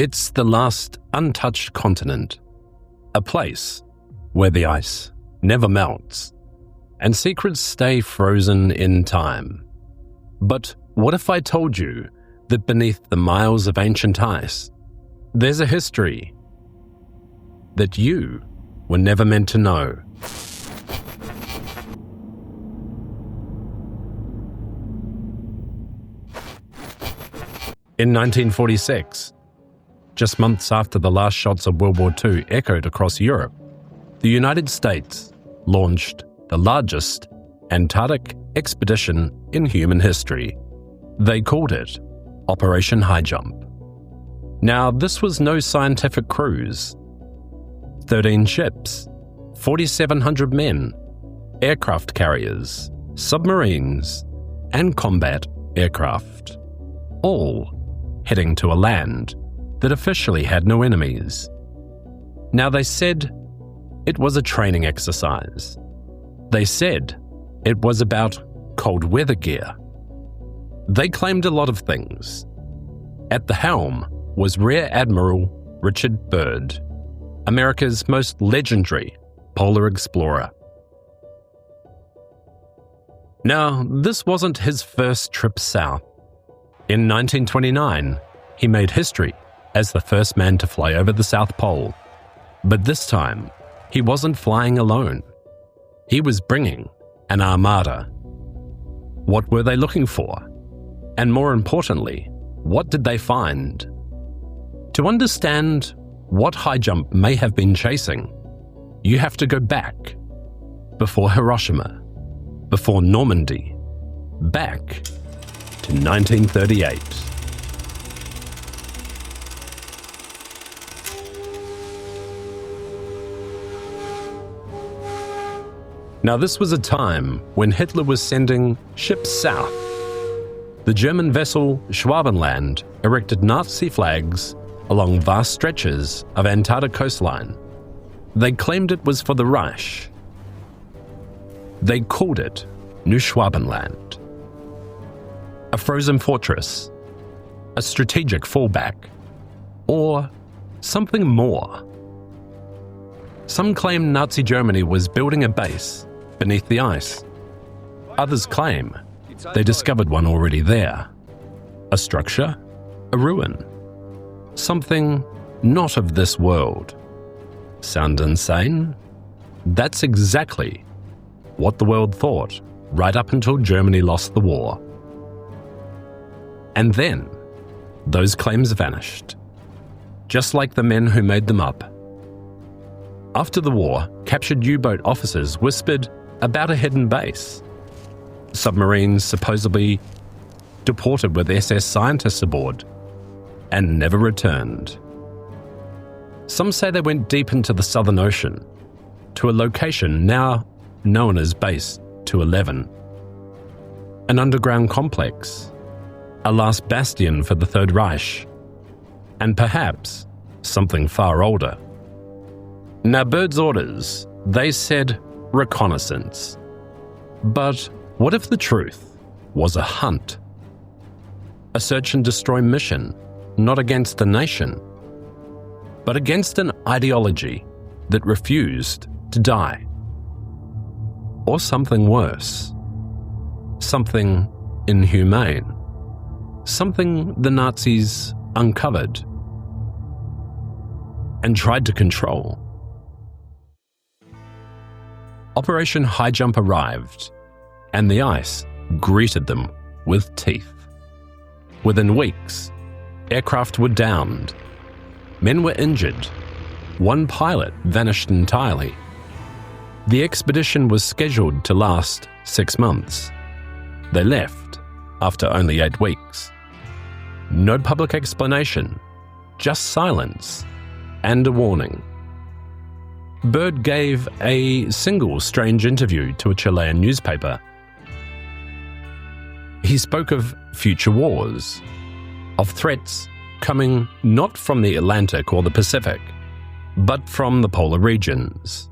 It's the last untouched continent, a place where the ice never melts and secrets stay frozen in time. But what if I told you that beneath the miles of ancient ice, there's a history that you were never meant to know? In 1946, just months after the last shots of World War II echoed across Europe, the United States launched the largest Antarctic expedition in human history. They called it Operation Highjump. Now, this was no scientific cruise. 13 ships, 4,700 men, aircraft carriers, submarines, and combat aircraft, all heading to a land that officially had no enemies. Now, they said it was a training exercise. They said it was about cold weather gear. They claimed a lot of things. At the helm was Rear Admiral Richard Byrd, America's most legendary polar explorer. Now, this wasn't his first trip south. In 1929, he made history as the first man to fly over the South Pole. But this time, he wasn't flying alone. He was bringing an armada. What were they looking for? And more importantly, what did they find? To understand what Highjump may have been chasing, you have to go back, before Hiroshima, before Normandy, back to 1938. Now, this was a time when Hitler was sending ships south. The German vessel Schwabenland erected Nazi flags along vast stretches of Antarctic coastline. They claimed it was for the Reich. They called it New Schwabenland. A frozen fortress, a strategic fallback, or something more. Some claim Nazi Germany was building a base beneath the ice. Others claim they discovered one already there. A structure, a ruin, something not of this world. Sound insane? That's exactly what the world thought right up until Germany lost the war. And then, those claims vanished, just like the men who made them up. After the war, captured U-boat officers whispered about a hidden base. Submarines supposedly deported with SS scientists aboard and never returned. Some say they went deep into the Southern Ocean, to a location now known as Base 211. An underground complex, a last bastion for the Third Reich, and perhaps something far older. Now, Byrd's orders, they said reconnaissance. But what if the truth was a hunt? A search and destroy mission, not against a nation, but against an ideology that refused to die. Or something worse. Something inhumane. Something the Nazis uncovered and tried to control. Operation Highjump arrived, and the ice greeted them with teeth. Within weeks, aircraft were downed, men were injured, one pilot vanished entirely. The expedition was scheduled to last 6 months. They left after only 8 weeks. No public explanation, just silence and a warning. Byrd gave a single strange interview to a Chilean newspaper. He spoke of future wars, of threats coming not from the Atlantic or the Pacific, but from the polar regions.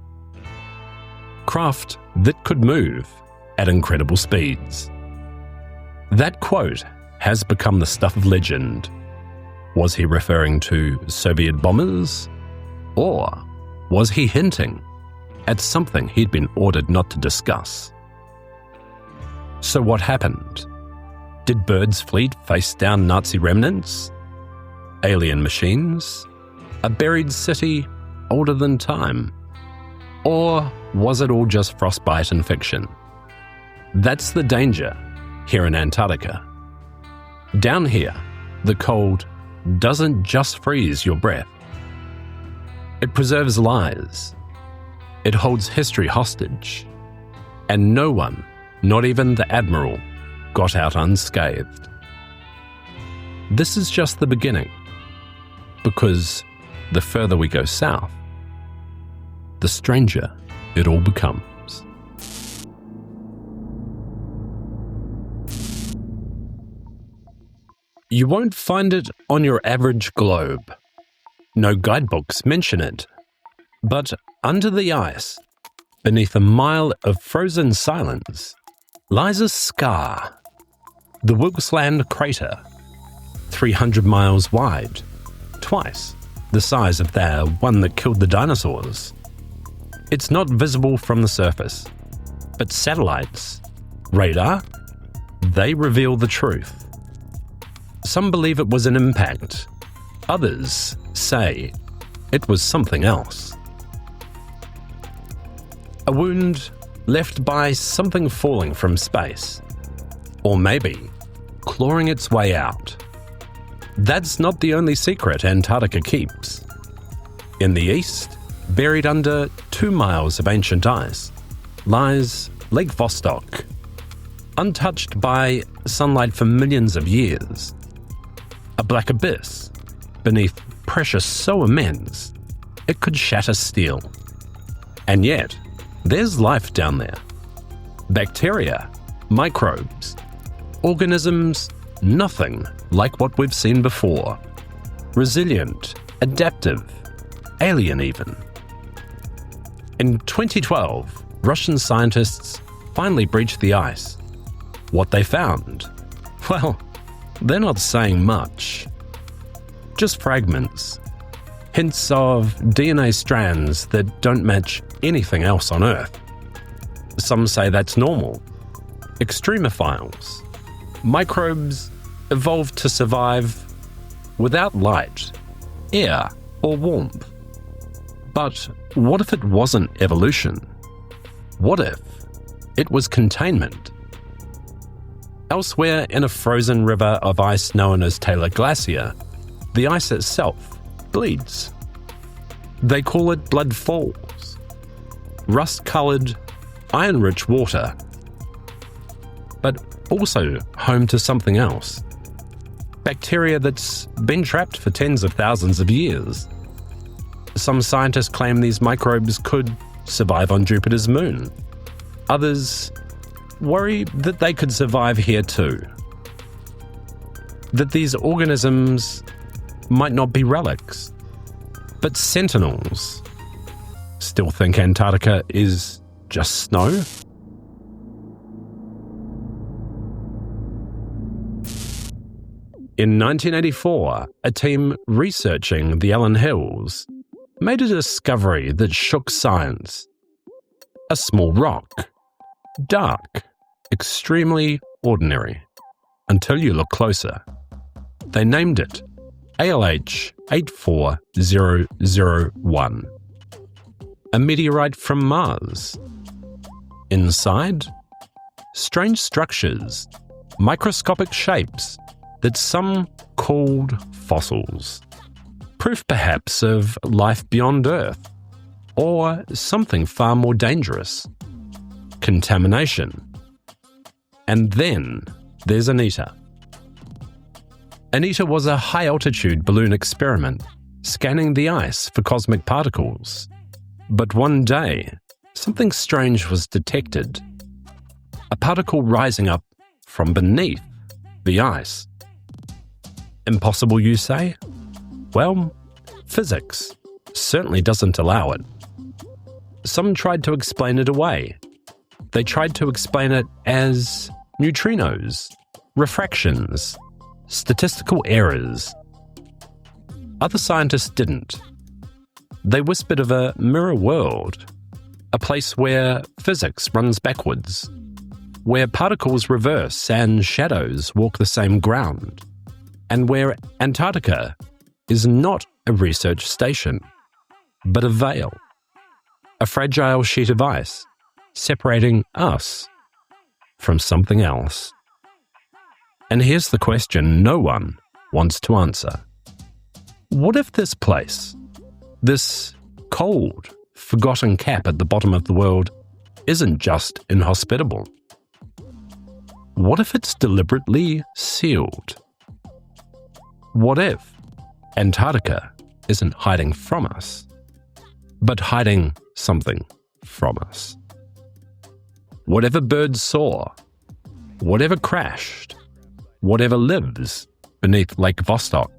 Craft that could move at incredible speeds. That quote has become the stuff of legend. Was he referring to Soviet bombers? Or was he hinting at something he'd been ordered not to discuss? So what happened? Did Byrd's fleet face down Nazi remnants? Alien machines? A buried city older than time? Or was it all just frostbite and fiction? That's the danger here in Antarctica. Down here, the cold doesn't just freeze your breath. It preserves lies. It holds history hostage. And no one, not even the Admiral, got out unscathed. This is just the beginning, because the further we go south, the stranger it all becomes. You won't find it on your average globe. No guidebooks mention it. But under the ice, beneath a mile of frozen silence, lies a scar. The Wilkesland crater, 300 miles wide, twice the size of the one that killed the dinosaurs. It's not visible from the surface, but satellites, radar, they reveal the truth. Some believe it was an impact. Others say it was something else. A wound left by something falling from space. Or maybe clawing its way out. That's not the only secret Antarctica keeps. In the east, buried under 2 miles of ancient ice, lies Lake Vostok, untouched by sunlight for millions of years. A black abyss beneath pressure so immense it could shatter steel. And yet, there's life down there. Bacteria, microbes, organisms nothing like what we've seen before. Resilient, adaptive, alien even. In 2012, Russian scientists finally breached the ice. What they found? Well, they're not saying much. Just fragments. Hints of DNA strands that don't match anything else on Earth. Some say that's normal. Extremophiles. Microbes evolved to survive without light, air, or warmth. But what if it wasn't evolution? What if it was containment? Elsewhere in a frozen river of ice known as Taylor Glacier, the ice itself bleeds. They call it blood falls. Rust-coloured, iron-rich water. But also home to something else. Bacteria that's been trapped for tens of thousands of years. Some scientists claim these microbes could survive on Jupiter's moon. Others worry that they could survive here too. That these organisms might not be relics, but sentinels. Still think Antarctica is just snow? In 1984, a team researching the Allen Hills made a discovery that shook science. A small rock. Dark. Extremely ordinary. Until you look closer. They named it ALH 84001. A meteorite from Mars. Inside, strange structures, microscopic shapes that some called fossils. Proof perhaps of life beyond Earth, or something far more dangerous. Contamination. And then there's Anita. Anita was a high-altitude balloon experiment, scanning the ice for cosmic particles. But one day, something strange was detected. A particle rising up from beneath the ice. Impossible, you say? Well, physics certainly doesn't allow it. Some tried to explain it away. They tried to explain it as neutrinos, refractions, statistical errors. Other scientists didn't. They whispered of a mirror world, a place where physics runs backwards, where particles reverse and shadows walk the same ground, and where Antarctica is not a research station, but a veil, a fragile sheet of ice separating us from something else. And here's the question no one wants to answer. What if this place, this cold, forgotten cap at the bottom of the world, isn't just inhospitable? What if it's deliberately sealed? What if Antarctica isn't hiding from us, but hiding something from us? Whatever Byrd saw, whatever crashed, whatever lives beneath Lake Vostok,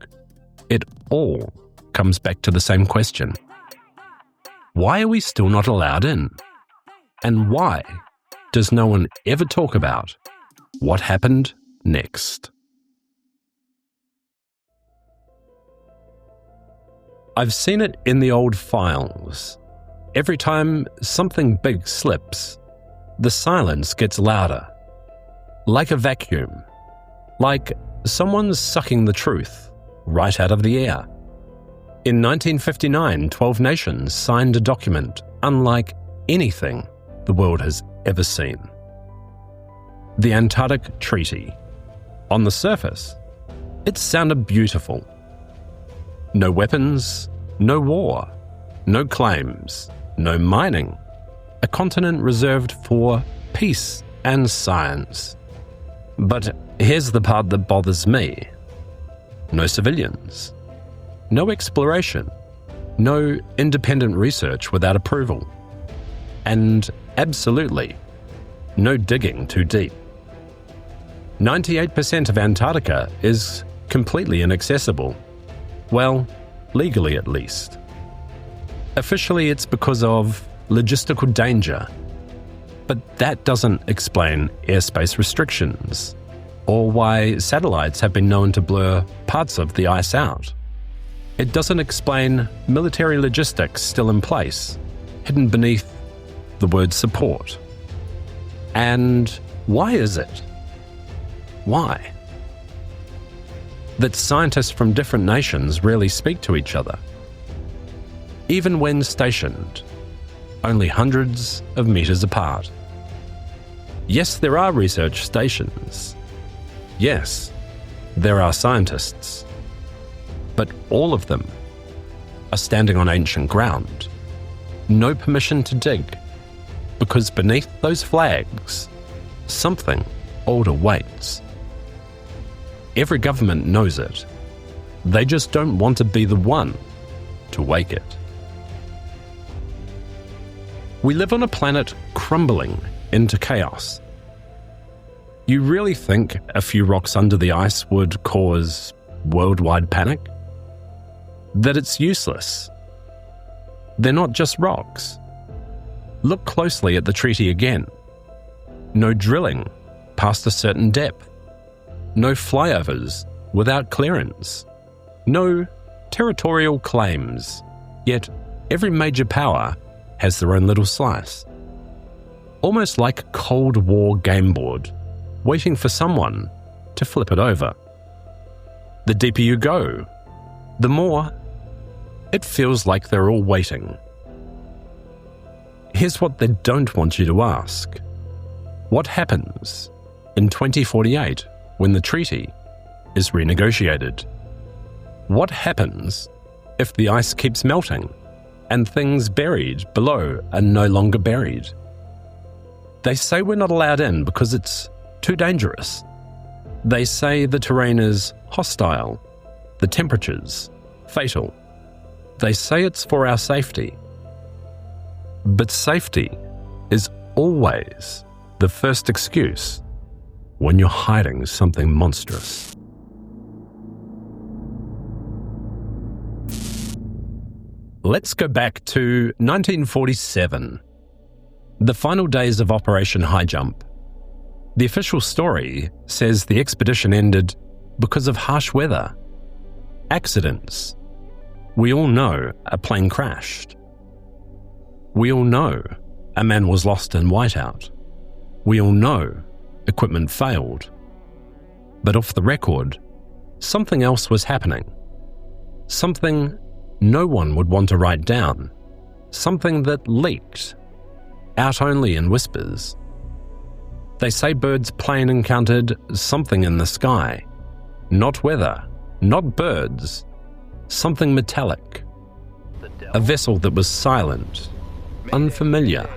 it all comes back to the same question. Why are we still not allowed in? And why does no one ever talk about what happened next? I've seen it in the old files. Every time something big slips, the silence gets louder. Like a vacuum. Like someone's sucking the truth right out of the air. In 1959, 12 nations signed a document unlike anything the world has ever seen. The Antarctic Treaty. On the surface, it sounded beautiful. No weapons, no war, no claims, no mining. A continent reserved for peace and science. But here's the part that bothers me. No civilians. No exploration. No independent research without approval. And absolutely no digging too deep. 98% of Antarctica is completely inaccessible. Well, legally at least. Officially, it's because of logistical danger. But that doesn't explain airspace restrictions, or why satellites have been known to blur parts of the ice out. It doesn't explain military logistics still in place, hidden beneath the word support. And why is it? Why? That scientists from different nations rarely speak to each other. Even when stationed, only hundreds of meters apart. Yes, there are research stations. Yes, there are scientists. But all of them are standing on ancient ground. No permission to dig, because beneath those flags, something older waits. Every government knows it. They just don't want to be the one to wake it. We live on a planet crumbling into chaos. You really think a few rocks under the ice would cause worldwide panic? That it's useless? They're not just rocks. Look closely at the treaty again. No drilling past a certain depth. No flyovers without clearance. No territorial claims. Yet every major power has their own little slice. Almost like a Cold War game board, waiting for someone to flip it over. The deeper you go, the more it feels like they're all waiting. Here's what they don't want you to ask. What happens in 2048 when the treaty is renegotiated? What happens if the ice keeps melting and things buried below are no longer buried? They say we're not allowed in because it's too dangerous. They say the terrain is hostile, the temperatures fatal. They say it's for our safety. But safety is always the first excuse when you're hiding something monstrous. Let's go back to 1947, the final days of Operation Highjump. The official story says the expedition ended because of harsh weather, accidents, We all know a plane crashed. We all know a man was lost in whiteout. We all know equipment failed. But off the record, something else was happening. Something no one would want to write down. Something that leaked, out only in whispers. They say Byrd's plane encountered something in the sky. Not weather, not birds. Something metallic. A vessel that was silent, unfamiliar.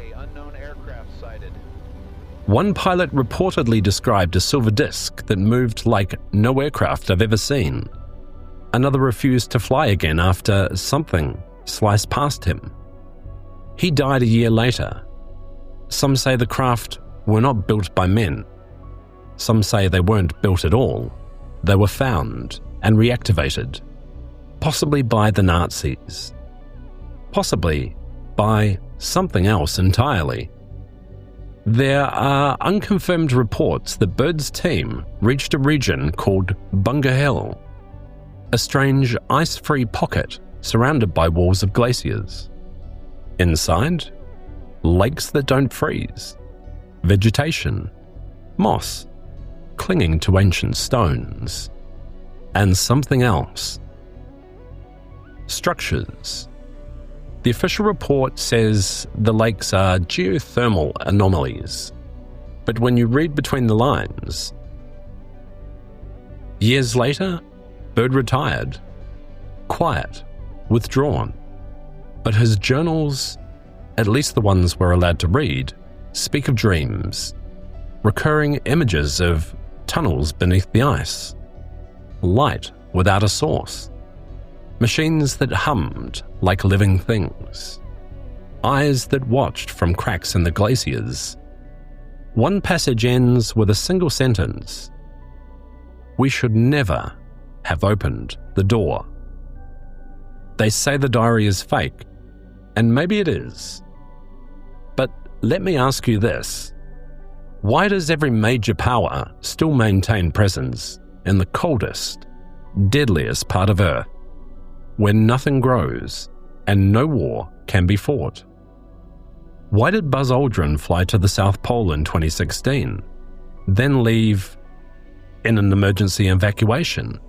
One pilot reportedly described a silver disc that moved like no aircraft I've ever seen. Another refused to fly again after something sliced past him. He died a year later. Some say the craft were not built by men. Some say they weren't built at all. They were found and reactivated, possibly by the Nazis, possibly by something else entirely. There are unconfirmed reports that Byrd's team reached a region called Bunga Hill, a strange ice-free pocket surrounded by walls of glaciers. Inside, lakes that don't freeze, vegetation, moss clinging to ancient stones, and something else. Structures. The official report says the lakes are geothermal anomalies, but when you read between the lines, years later, Byrd retired, quiet, withdrawn, but his journals, at least the ones we're allowed to read, speak of dreams, recurring images of tunnels beneath the ice, light without a source, machines that hummed like living things, eyes that watched from cracks in the glaciers. One passage ends with a single sentence: "We should never have opened the door." They say the diary is fake, and maybe it is. But let me ask you this: why does every major power still maintain presence in the coldest, deadliest part of Earth, where nothing grows and no war can be fought? Why did Buzz Aldrin fly to the South Pole in 2016, then leave in an emergency evacuation?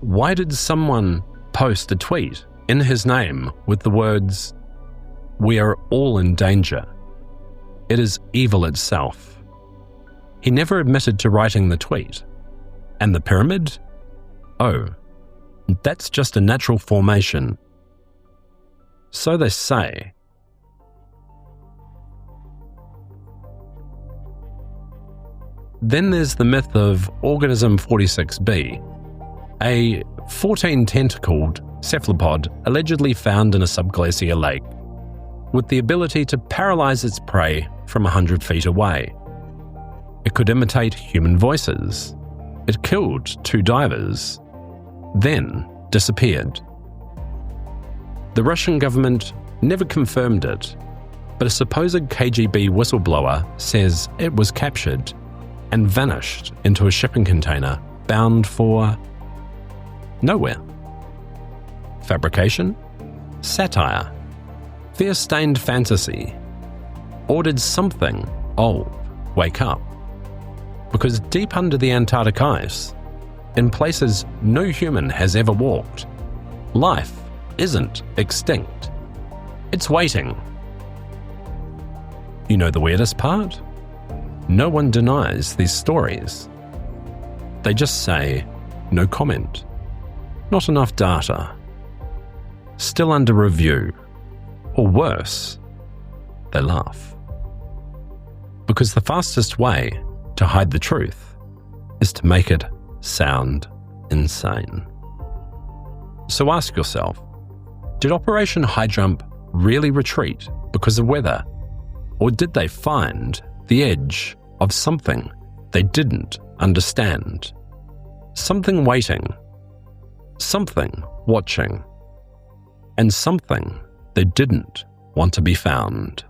Why did someone post a tweet in his name with the words, "We are all in danger. It is evil itself"? He never admitted to writing the tweet. And the pyramid? Oh, that's just a natural formation. So they say. Then there's the myth of Organism 46b, a 14-tentacled cephalopod allegedly found in a subglacier lake, with the ability to paralyze its prey from 100 feet away. It could imitate human voices. It killed 2 divers, then disappeared. The Russian government never confirmed it, but a supposed KGB whistleblower says it was captured and vanished into a shipping container bound for nowhere. Fabrication? Satire? Fear-stained fantasy? Or did something old wake up? Because deep under the Antarctic ice, in places no human has ever walked, life isn't extinct. It's waiting. You know the weirdest part? No one denies these stories. They just say, no comment. Not enough data. Still under review. Or worse, they laugh. Because the fastest way to hide the truth is to make it sound insane. So ask yourself, did Operation Highjump really retreat because of weather? Or did they find the edge of something they didn't understand? Something waiting, something watching, and something they didn't want to be found.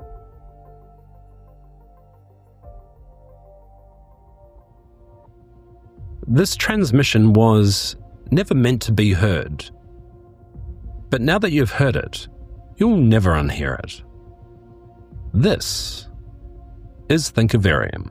This transmission was never meant to be heard. But now that you've heard it, you'll never unhear it. This is Thinkavarium.